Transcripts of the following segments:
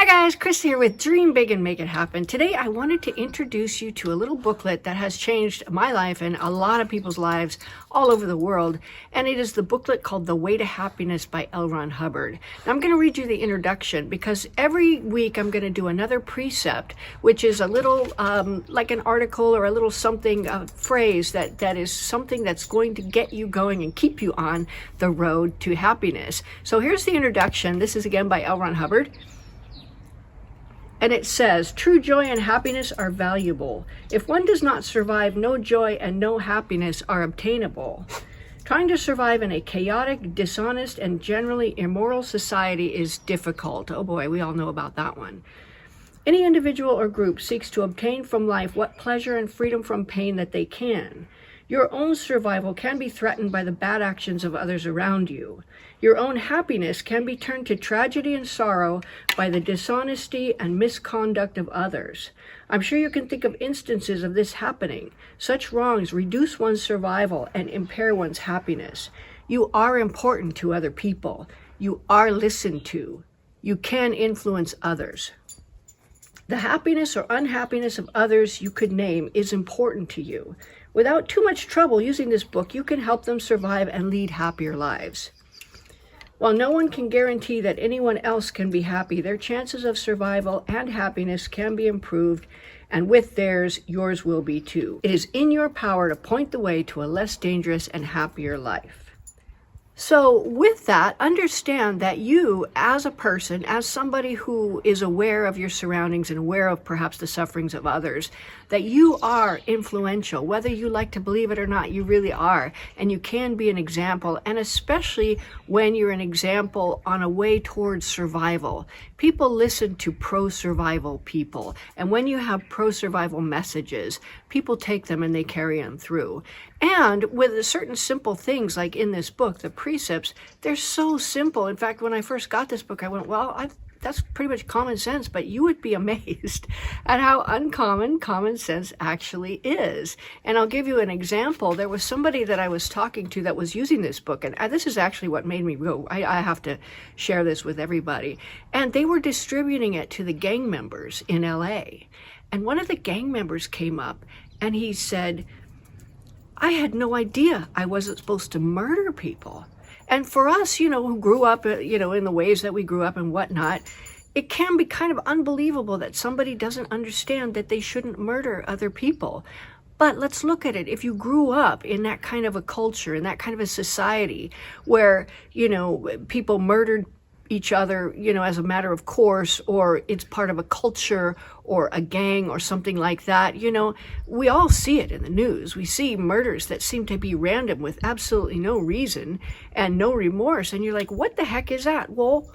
Hi guys, Chris here with Dream Big and Make It Happen. Today I wanted to introduce you to a little booklet that has changed my life and a lot of people's lives all over the world. And it is the booklet called The Way to Happiness by L. Ron Hubbard. Now I'm going to read you the introduction because every week I'm going to do another precept, which is a little like an article or a little something, a phrase that is something that's going to get you going and keep you on the road to happiness. So here's the introduction. This is again by L. Ron Hubbard. And it says, true joy and happiness are valuable. If one does not survive, no joy and no happiness are obtainable. Trying to survive in a chaotic, dishonest, and generally immoral society is difficult. Oh boy, we all know about that one. Any individual or group seeks to obtain from life what pleasure and freedom from pain that they can. Your own survival can be threatened by the bad actions of others around you. Your own happiness can be turned to tragedy and sorrow by the dishonesty and misconduct of others. I'm sure you can think of instances of this happening. Such wrongs reduce one's survival and impair one's happiness. You are important to other people. You are listened to. You can influence others. The happiness or unhappiness of others you could name is important to you. Without too much trouble using this book, you can help them survive and lead happier lives. While no one can guarantee that anyone else can be happy, their chances of survival and happiness can be improved, and with theirs, yours will be too. It is in your power to point the way to a less dangerous and happier life. So with that, understand that you as a person, as somebody who is aware of your surroundings and aware of perhaps the sufferings of others, that you are influential. Whether you like to believe it or not, you really are. And you can be an example, and especially when you're an example on a way towards survival. People listen to pro-survival people. And when you have pro-survival messages, people take them and they carry them through. And with certain simple things like in this book, the precepts, they're so simple. In fact, when I first got this book, I went, well, that's pretty much common sense, but you would be amazed at how uncommon common sense actually is. And I'll give you an example. There was somebody that I was talking to that was using this book, and this is actually what made me go, I have to share this with everybody. And they were distributing it to the gang members in LA. And one of the gang members came up and he said, I had no idea I wasn't supposed to murder people. And for us, who grew up, in the ways that we grew up and whatnot, it can be kind of unbelievable that somebody doesn't understand that they shouldn't murder other people. But let's look at it. If you grew up in that kind of a culture, in that kind of a society where, people murdered each other, as a matter of course, or it's part of a culture or a gang or something like that, we all see it in the news. We see murders that seem to be random with absolutely no reason and no remorse. And you're like, what the heck is that? Well,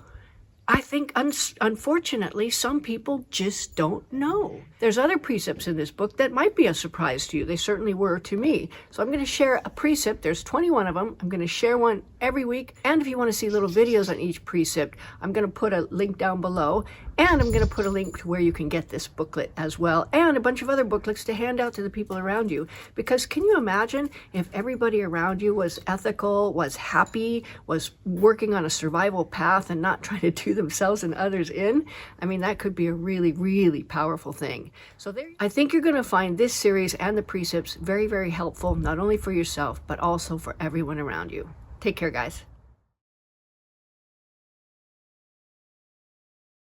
I think, unfortunately, some people just don't know. There's other precepts in this book that might be a surprise to you. They certainly were to me. So I'm going to share a precept. There's 21 of them. I'm going to share one every week. And if you want to see little videos on each precept, I'm going to put a link down below. And I'm going to put a link to where you can get this booklet as well, and a bunch of other booklets to hand out to the people around you. Because can you imagine if everybody around you was ethical, was happy, was working on a survival path and not trying to do themselves and others in? I mean, that could be a really, really powerful thing. So I think you're going to find this series and the precepts very, very helpful, not only for yourself, but also for everyone around you. Take care, guys.